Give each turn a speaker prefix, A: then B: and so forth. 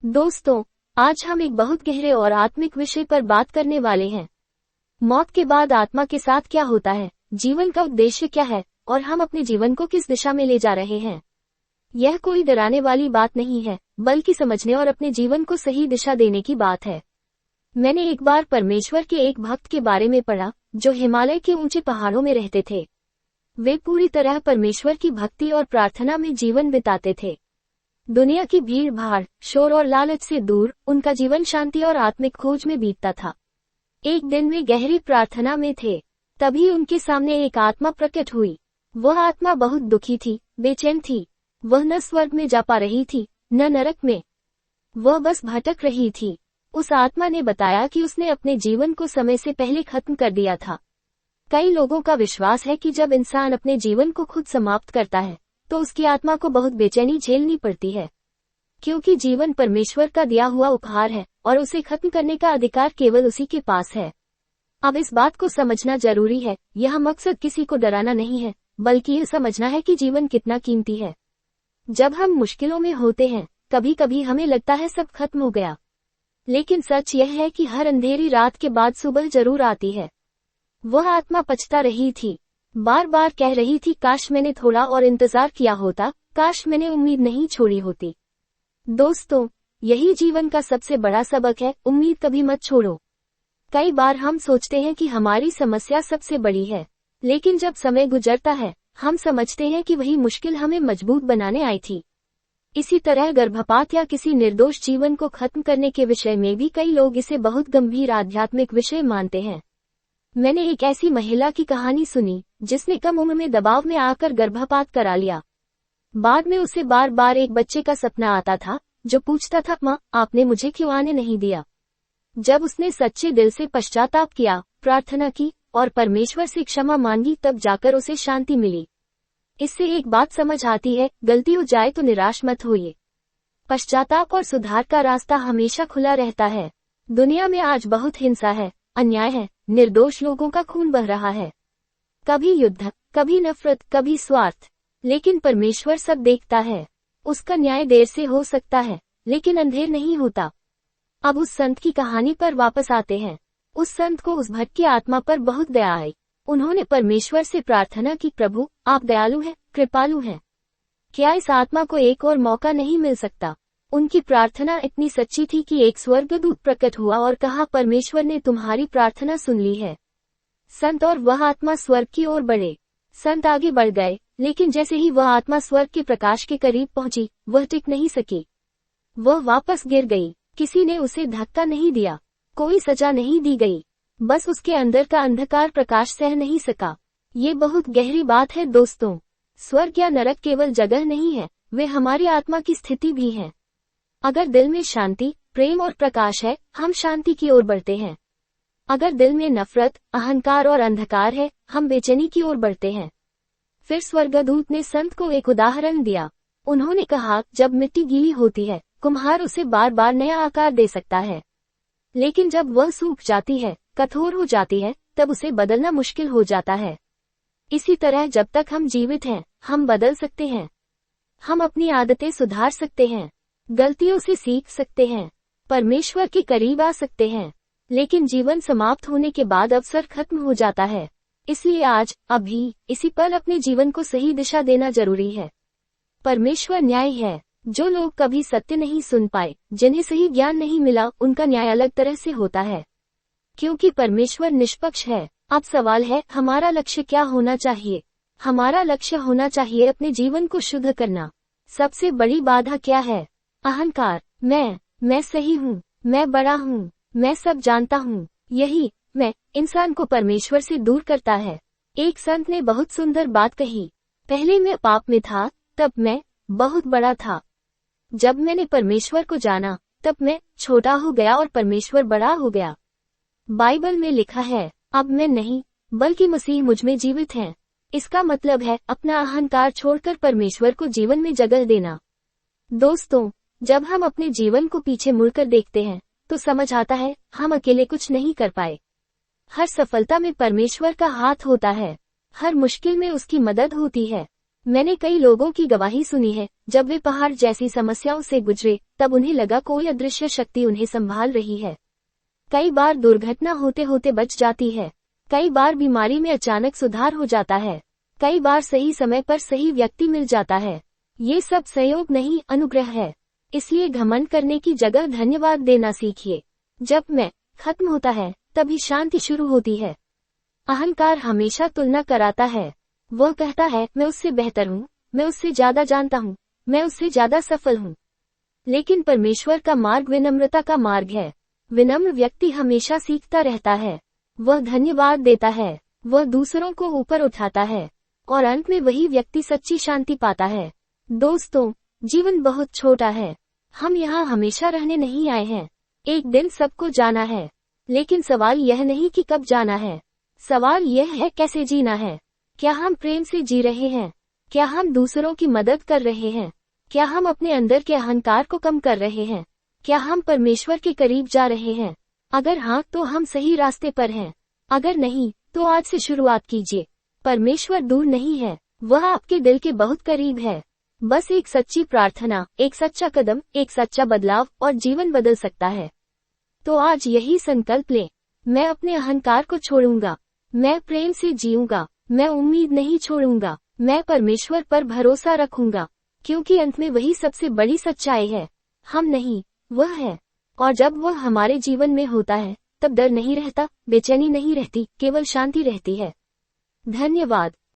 A: दोस्तों, आज हम एक बहुत गहरे और आत्मिक विषय पर बात करने वाले हैं। मौत के बाद आत्मा के साथ क्या होता है, जीवन का उद्देश्य क्या है और हम अपने जीवन को किस दिशा में ले जा रहे हैं। यह कोई डराने वाली बात नहीं है, बल्कि समझने और अपने जीवन को सही दिशा देने की बात है। मैंने एक बार परमेश्वर के एक भक्त के बारे में पढ़ा, जो हिमालय के ऊंचे पहाड़ों में रहते थे। वे पूरी तरह परमेश्वर की भक्ति और प्रार्थना में जीवन बिताते थे। दुनिया की भीड़ भाड़, शोर और लालच से दूर उनका जीवन शांति और आत्मिक खोज में बीतता था। एक दिन वे गहरी प्रार्थना में थे, तभी उनके सामने एक आत्मा प्रकट हुई। वह आत्मा बहुत दुखी थी, बेचैन थी। वह न स्वर्ग में जा पा रही थी, न नरक में। वह बस भटक रही थी। उस आत्मा ने बताया कि उसने अपने जीवन को समय से पहले खत्म कर दिया था। कई लोगों का विश्वास है कि जब इंसान अपने जीवन को खुद समाप्त करता है, तो उसकी आत्मा को बहुत बेचैनी झेलनी पड़ती है, क्योंकि जीवन परमेश्वर का दिया हुआ उपहार है और उसे खत्म करने का अधिकार केवल उसी के पास है। अब इस बात को समझना जरूरी है। यह मकसद किसी को डराना नहीं है, बल्कि यह समझना है कि जीवन कितना कीमती है। जब हम मुश्किलों में होते हैं, कभी कभी हमें लगता है सब खत्म हो गया, लेकिन सच यह है कि हर अंधेरी रात के बाद सुबह जरूर आती है। वह आत्मा पछता रही थी, बार बार कह रही थी, काश मैंने थोड़ा और इंतजार किया होता, काश मैंने उम्मीद नहीं छोड़ी होती। दोस्तों, यही जीवन का सबसे बड़ा सबक है, उम्मीद कभी मत छोड़ो। कई बार हम सोचते हैं कि हमारी समस्या सबसे बड़ी है, लेकिन जब समय गुजरता है, हम समझते हैं कि वही मुश्किल हमें मजबूत बनाने आई थी। इसी तरह गर्भपात या किसी निर्दोष जीवन को खत्म करने के विषय में भी कई लोग इसे बहुत गंभीर आध्यात्मिक विषय मानते हैं। मैंने एक ऐसी महिला की कहानी सुनी, जिसने कम उम्र में दबाव में आकर गर्भपात करा लिया। बाद में उसे बार बार एक बच्चे का सपना आता था, जो पूछता था, माँ, आपने मुझे क्यों आने नहीं दिया। जब उसने सच्चे दिल से पश्चाताप किया, प्रार्थना की और परमेश्वर से क्षमा मांगी, तब जाकर उसे शांति मिली। इससे एक बात समझ आती है, गलती हो जाए तो निराश मत होइए। पश्चाताप और सुधार का रास्ता हमेशा खुला रहता है। दुनिया में आज बहुत हिंसा है, अन्याय है, निर्दोष लोगों का खून बह रहा है। कभी युद्ध, कभी नफरत, कभी स्वार्थ, लेकिन परमेश्वर सब देखता है। उसका न्याय देर से हो सकता है, लेकिन अंधेर नहीं होता। अब उस संत की कहानी पर वापस आते हैं। उस संत को उस भक्त की आत्मा पर बहुत दया आई। उन्होंने परमेश्वर से प्रार्थना की, प्रभु, आप दयालु हैं, कृपालु हैं। क्या इस आत्मा को एक और मौका नहीं मिल सकता। उनकी प्रार्थना इतनी सच्ची थी कि एक स्वर्गदूत प्रकट हुआ और कहा, परमेश्वर ने तुम्हारी प्रार्थना सुन ली है। संत और वह आत्मा स्वर्ग की ओर बढ़े। संत आगे बढ़ गए, लेकिन जैसे ही वह आत्मा स्वर्ग के प्रकाश के करीब पहुंची, वह टिक नहीं सकी। वह वापस गिर गई। किसी ने उसे धक्का नहीं दिया, कोई सजा नहीं दी गई, बस उसके अंदर का अंधकार प्रकाश सह नहीं सका। ये बहुत गहरी बात है दोस्तों। स्वर्ग या नरक केवल जगह नहीं है, वे हमारी आत्मा की स्थिति भी हैं। अगर दिल में शांति, प्रेम और प्रकाश है, हम शांति की ओर बढ़ते हैं। अगर दिल में नफरत, अहंकार और अंधकार है, हम बेचैनी की ओर बढ़ते हैं। फिर स्वर्गदूत ने संत को एक उदाहरण दिया। उन्होंने कहा, जब मिट्टी गीली होती है, कुम्हार उसे बार बार नया आकार दे सकता है, लेकिन जब वह सूख जाती है, कठोर हो जाती है, तब उसे बदलना मुश्किल हो जाता है। इसी तरह जब तक हम जीवित हैं, हम बदल सकते हैं। हम अपनी आदतें सुधार सकते हैं, गलतियों से सीख सकते हैं, परमेश्वर के करीब आ सकते हैं। लेकिन जीवन समाप्त होने के बाद अवसर खत्म हो जाता है। इसलिए आज, अभी, इसी पल अपने जीवन को सही दिशा देना जरूरी है। परमेश्वर न्याय है। जो लोग कभी सत्य नहीं सुन पाए, जिन्हें सही ज्ञान नहीं मिला, उनका न्याय अलग तरह से होता है, क्योंकि परमेश्वर निष्पक्ष है। अब सवाल है, हमारा लक्ष्य क्या होना चाहिए। हमारा लक्ष्य होना चाहिए अपने जीवन को शुद्ध करना। सबसे बड़ी बाधा क्या है? अहंकार। मैं सही हूँ, मैं बड़ा हूँ, मैं सब जानता हूँ। यही मैं इंसान को परमेश्वर से दूर करता है। एक संत ने बहुत सुंदर बात कही, पहले मैं पाप में था, तब मैं बहुत बड़ा था। जब मैंने परमेश्वर को जाना, तब मैं छोटा हो गया और परमेश्वर बड़ा हो गया। बाइबल में लिखा है, अब मैं नहीं, बल्कि मसीह मुझ में जीवित है। इसका मतलब है अपना अहंकार छोड़कर परमेश्वर को जीवन में जगह देना। दोस्तों, जब हम अपने जीवन को पीछे मुड़कर देखते हैं, तो समझ आता है, हम अकेले कुछ नहीं कर पाए। हर सफलता में परमेश्वर का हाथ होता है, हर मुश्किल में उसकी मदद होती है। मैंने कई लोगों की गवाही सुनी है, जब वे पहाड़ जैसी समस्याओं से गुजरे तब उन्हें लगा कोई अदृश्य शक्ति उन्हें संभाल रही है। कई बार दुर्घटना होते होते बच जाती है, कई बार बीमारी में अचानक सुधार हो जाता है, कई बार सही समय पर सही व्यक्ति मिल जाता है। ये सब सहयोग नहीं, अनुग्रह है। इसलिए घमंड करने की जगह धन्यवाद देना सीखिए। जब मैं खत्म होता है तभी शांति शुरू होती है। अहंकार हमेशा तुलना कराता है। वह कहता है, मैं उससे बेहतर हूँ, मैं उससे ज्यादा जानता हूँ, मैं उससे ज्यादा सफल हूँ। लेकिन परमेश्वर का मार्ग विनम्रता का मार्ग है। विनम्र व्यक्ति हमेशा सीखता रहता है। वह धन्यवाद देता है, वह दूसरों को ऊपर उठाता है, और अंत में वही व्यक्ति सच्ची शांति पाता है। दोस्तों, जीवन बहुत छोटा है। हम यहाँ हमेशा रहने नहीं आए हैं। एक दिन सबको जाना है, लेकिन सवाल यह नहीं कि कब जाना है, सवाल यह है कैसे जीना है। क्या हम प्रेम से जी रहे हैं? क्या हम दूसरों की मदद कर रहे हैं? क्या हम अपने अंदर के अहंकार को कम कर रहे हैं? क्या हम परमेश्वर के करीब जा रहे हैं? अगर हाँ, तो हम सही रास्ते पर हैं। अगर नहीं, तो आज से शुरुआत कीजिए। परमेश्वर दूर नहीं है, वह आपके दिल के बहुत करीब है। बस एक सच्ची प्रार्थना, एक सच्चा कदम, एक सच्चा बदलाव, और जीवन बदल सकता है। तो आज यही संकल्प लें, मैं अपने अहंकार को छोड़ूंगा, मैं प्रेम से जीऊंगा, मैं उम्मीद नहीं छोड़ूंगा, मैं परमेश्वर पर भरोसा रखूंगा, क्योंकि अंत में वही सबसे बड़ी सच्चाई है। हम नहीं, वह है। और जब वह हमारे जीवन में होता है, तब डर नहीं रहता, बेचैनी नहीं रहती, केवल शांति रहती है। धन्यवाद।